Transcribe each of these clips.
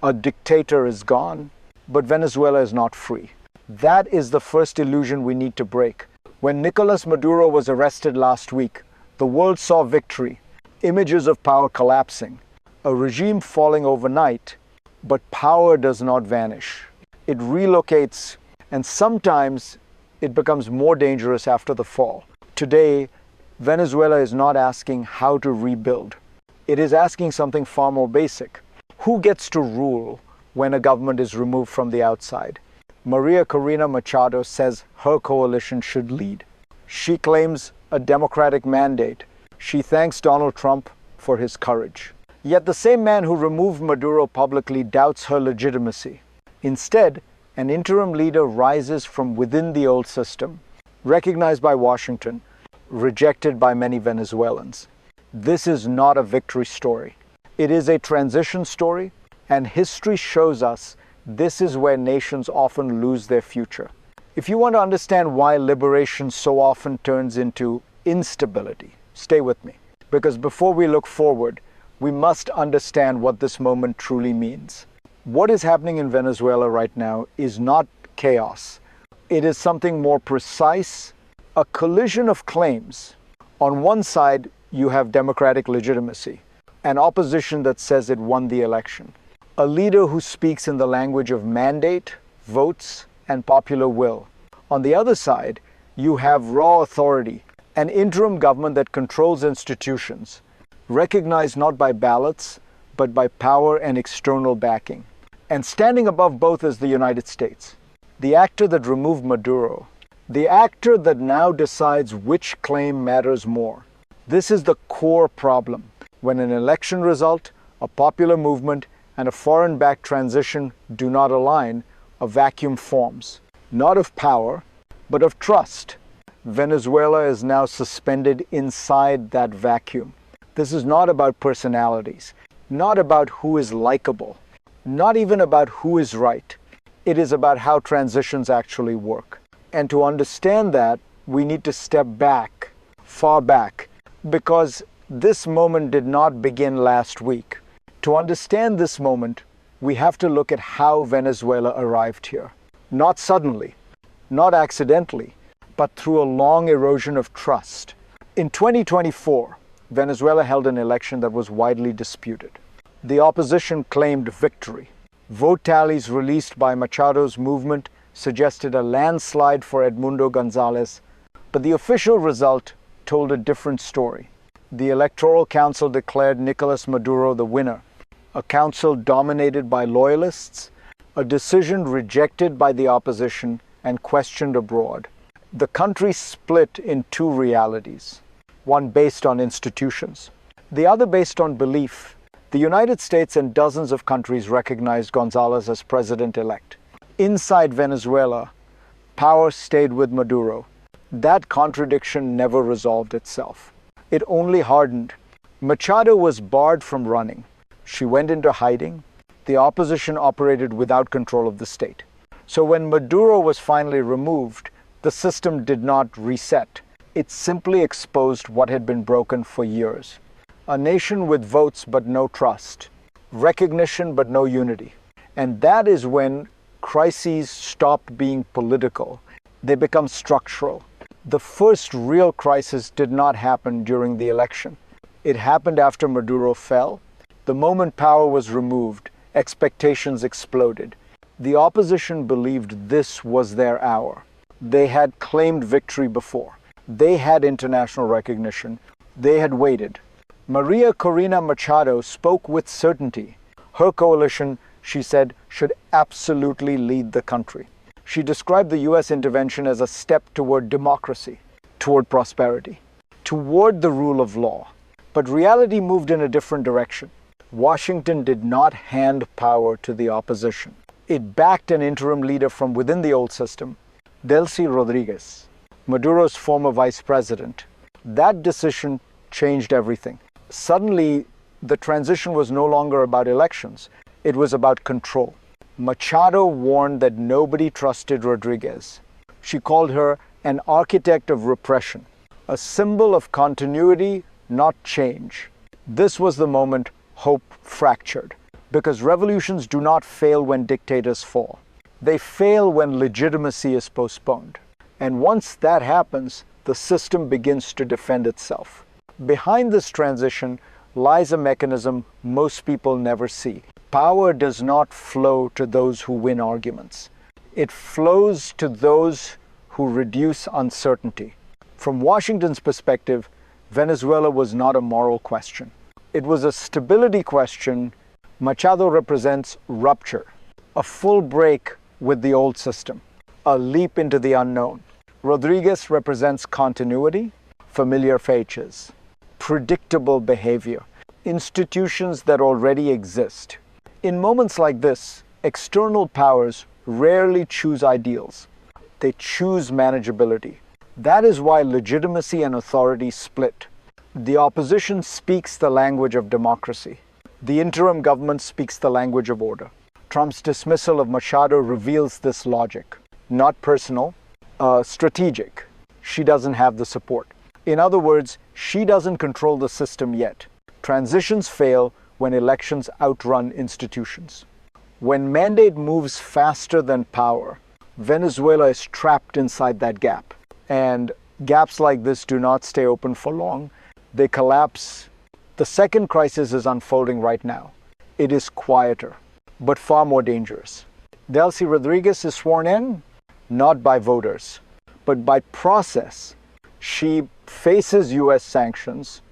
A dictator is gone, but Venezuela is not free. That is the first illusion we need to break. When Nicolás Maduro was arrested last week, the world saw victory, images of power collapsing, a regime falling overnight, but power does not vanish. It relocates, and sometimes it becomes more dangerous after the fall. Today, Venezuela is not asking how to rebuild. It is asking something far more basic. Who gets to rule when a government is removed from the outside? María Corina Machado says her coalition should lead. She claims a democratic mandate. She thanks Donald Trump for his courage. Yet the same man who removed Maduro publicly doubts her legitimacy. Instead, an interim leader rises from within the old system, recognized by Washington, rejected by many Venezuelans. This is not a victory story. It is a transition story, and history shows us this is where nations often lose their future. If you want to understand why liberation so often turns into instability, stay with me. Because before we look forward, we must understand what this moment truly means. What is happening in Venezuela right now is not chaos. It is something more precise, a collision of claims. On one side, you have democratic legitimacy, an opposition that says it won the election, a leader who speaks in the language of mandate, votes, and popular will. On the other side, you have raw authority, an interim government that controls institutions, recognized not by ballots, but by power and external backing. And standing above both is the United States, the actor that removed Maduro, the actor that now decides which claim matters more. This is the core problem. When an election result, a popular movement, and a foreign-backed transition do not align, a vacuum forms, not of power, but of trust. Venezuela is now suspended inside that vacuum. This is not about personalities, not about who is likable, not even about who is right. It is about how transitions actually work. And to understand that, we need to step back, far back, because this moment did not begin last week. To understand this moment, we have to look at how Venezuela arrived here. Not suddenly, not accidentally, but through a long erosion of trust. In 2024, Venezuela held an election that was widely disputed. The opposition claimed victory. Vote tallies released by Machado's movement suggested a landslide for Edmundo Gonzalez, but the official result told a different story. The Electoral Council declared Nicolás Maduro the winner, a council dominated by loyalists, a decision rejected by the opposition and questioned abroad. The country split in two realities, one based on institutions, the other based on belief. The United States and dozens of countries recognized Gonzalez as president-elect. Inside Venezuela, power stayed with Maduro. That contradiction never resolved itself. It only hardened. Machado was barred from running. She went into hiding. The opposition operated without control of the state. So when Maduro was finally removed, the system did not reset. It simply exposed what had been broken for years. A nation with votes but no trust, recognition but no unity. And that is when crises stopped being political. They become structural. The first real crisis did not happen during the election. It happened after Maduro fell. The moment power was removed, expectations exploded. The opposition believed this was their hour. They had claimed victory before. They had international recognition. They had waited. María Corina Machado spoke with certainty. Her coalition, she said, should absolutely lead the country. She described the U.S. intervention as a step toward democracy, toward prosperity, toward the rule of law. But reality moved in a different direction. Washington did not hand power to the opposition. It backed an interim leader from within the old system, Delcy Rodriguez, Maduro's former vice president. That decision changed everything. Suddenly, the transition was no longer about elections. It was about control. Machado warned that nobody trusted Rodriguez. She called her an architect of repression, a symbol of continuity, not change. This was the moment hope fractured. Because revolutions do not fail when dictators fall. They fail when legitimacy is postponed. And once that happens, the system begins to defend itself. Behind this transition lies a mechanism most people never see. Power does not flow to those who win arguments. It flows to those who reduce uncertainty. From Washington's perspective, Venezuela was not a moral question. It was a stability question. Machado represents rupture, a full break with the old system, a leap into the unknown. Rodriguez represents continuity, familiar faces, predictable behavior, institutions that already exist. In moments like this, external powers rarely choose ideals. They choose manageability. That is why legitimacy and authority split. The opposition speaks the language of democracy. The interim government speaks the language of order. Trump's dismissal of Machado reveals this logic. Not personal, strategic. She doesn't have the support. In other words, she doesn't control the system yet. Transitions fail when elections outrun institutions. When mandate moves faster than power, Venezuela is trapped inside that gap. And gaps like this do not stay open for long. They collapse. The second crisis is unfolding right now. It is quieter, but far more dangerous. Delcy Rodriguez is sworn in, not by voters, but by process. She faces U.S. sanctions,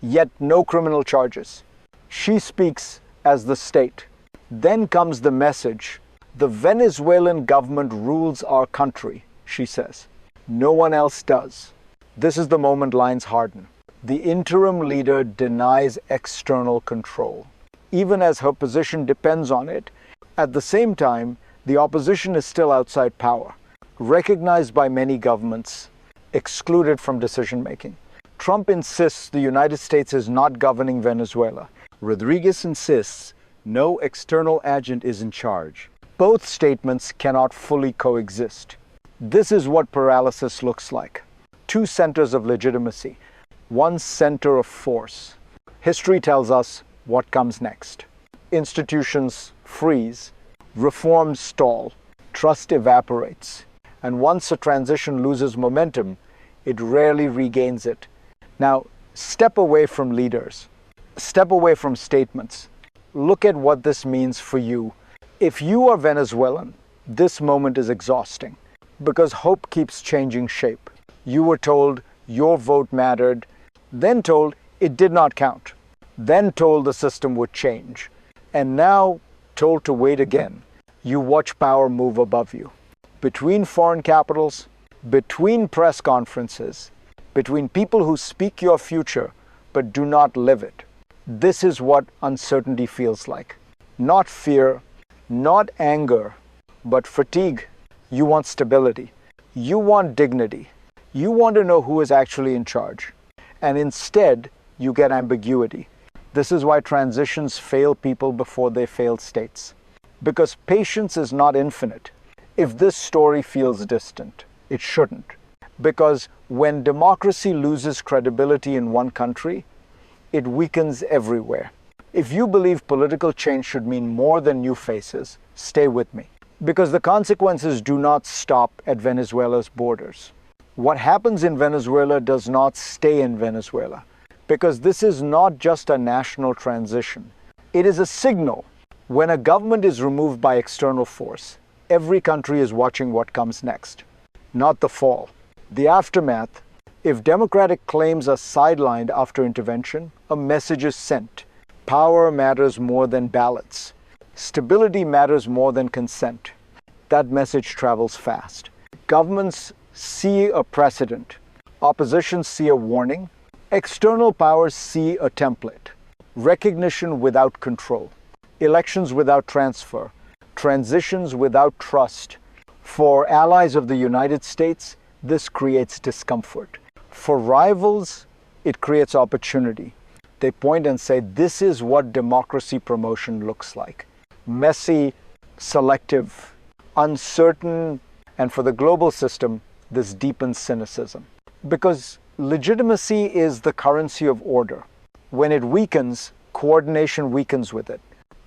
yet no criminal charges. She speaks as the state. Then comes the message. The Venezuelan government rules our country, she says. No one else does. This is the moment lines harden. The interim leader denies external control, even as her position depends on it. At the same time, the opposition is still outside power, recognized by many governments, excluded from decision-making. Trump insists the United States is not governing Venezuela. Rodriguez insists no external agent is in charge. Both statements cannot fully coexist. This is what paralysis looks like. Two centers of legitimacy, one center of force. History tells us what comes next. Institutions freeze, reforms stall, trust evaporates, and once a transition loses momentum, it rarely regains it. Now, step away from leaders. Step away from statements. Look at what this means for you. If you are Venezuelan, this moment is exhausting because hope keeps changing shape. You were told your vote mattered, then told it did not count, then told the system would change, and now told to wait again. You watch power move above you. Between foreign capitals, between press conferences, between people who speak your future but do not live it. This is what uncertainty feels like. Not fear, not anger, but fatigue. You want stability. You want dignity. You want to know who is actually in charge. And instead, you get ambiguity. This is why transitions fail people before they fail states. Because patience is not infinite. If this story feels distant, it shouldn't. Because when democracy loses credibility in one country, it weakens everywhere. If you believe political change should mean more than new faces, stay with me. Because the consequences do not stop at Venezuela's borders. What happens in Venezuela does not stay in Venezuela. Because this is not just a national transition. It is a signal. When a government is removed by external force, every country is watching what comes next, not the fall. The aftermath. If democratic claims are sidelined after intervention, a message is sent. Power matters more than ballots. Stability matters more than consent. That message travels fast. Governments see a precedent. Oppositions see a warning. External powers see a template. Recognition without control. Elections without transfer. Transitions without trust. For allies of the United States, this creates discomfort. For rivals, it creates opportunity. They point and say, this is what democracy promotion looks like. Messy, selective, uncertain, and for the global system, this deepens cynicism. Because legitimacy is the currency of order. When it weakens, coordination weakens with it.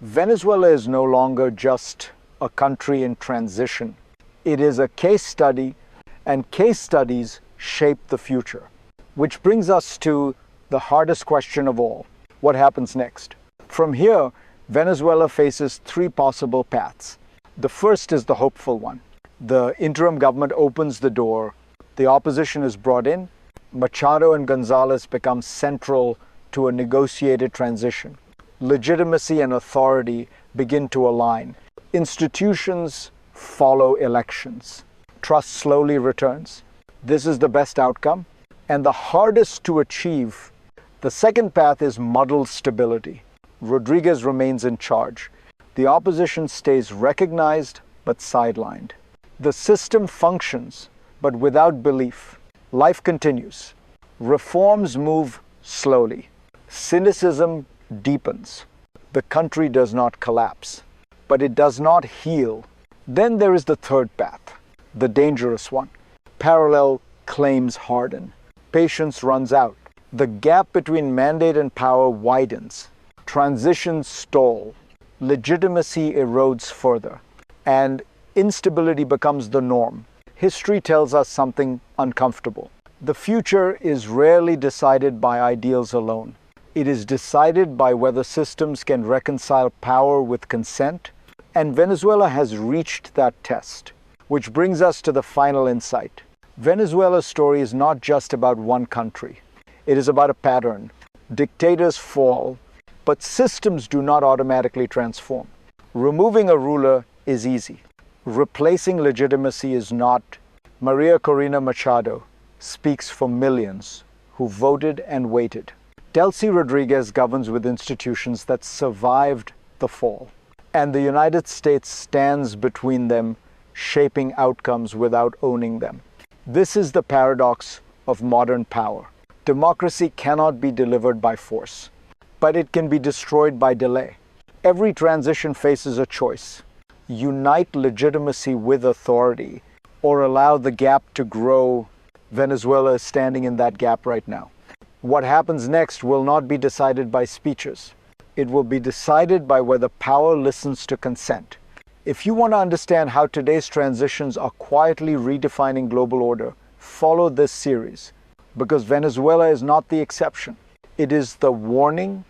Venezuela is no longer just a country in transition. It is a case study, and case studies shape the future. Which brings us to the hardest question of all. What happens next? From here, Venezuela faces three possible paths. The first is the hopeful one. The interim government opens the door, the opposition is brought in, Machado and Gonzalez become central to a negotiated transition. Legitimacy and authority begin to align. Institutions follow elections. Trust slowly returns. This is the best outcome. And the hardest to achieve, the second path is muddled stability. Rodriguez remains in charge. The opposition stays recognized but sidelined. The system functions, but without belief. Life continues. Reforms move slowly. Cynicism deepens. The country does not collapse, but it does not heal. Then there is the third path, the dangerous one. Parallel claims harden. Patience runs out. The gap between mandate and power widens. Transitions stall. Legitimacy erodes further. And instability becomes the norm. History tells us something uncomfortable. The future is rarely decided by ideals alone. It is decided by whether systems can reconcile power with consent, and Venezuela has reached that test. Which brings us to the final insight. Venezuela's story is not just about one country. It is about a pattern. Dictators fall, but systems do not automatically transform. Removing a ruler is easy. Replacing legitimacy is not. María Corina Machado speaks for millions who voted and waited. Delcy Rodriguez governs with institutions that survived the fall, and the United States stands between them, shaping outcomes without owning them. This is the paradox of modern power. Democracy cannot be delivered by force, but it can be destroyed by delay. Every transition faces a choice. Unite legitimacy with authority, or allow the gap to grow. Venezuela is standing in that gap right now. What happens next will not be decided by speeches. It will be decided by whether power listens to consent. If you want to understand how today's transitions are quietly redefining global order, follow this series, because Venezuela is not the exception. It is the warning,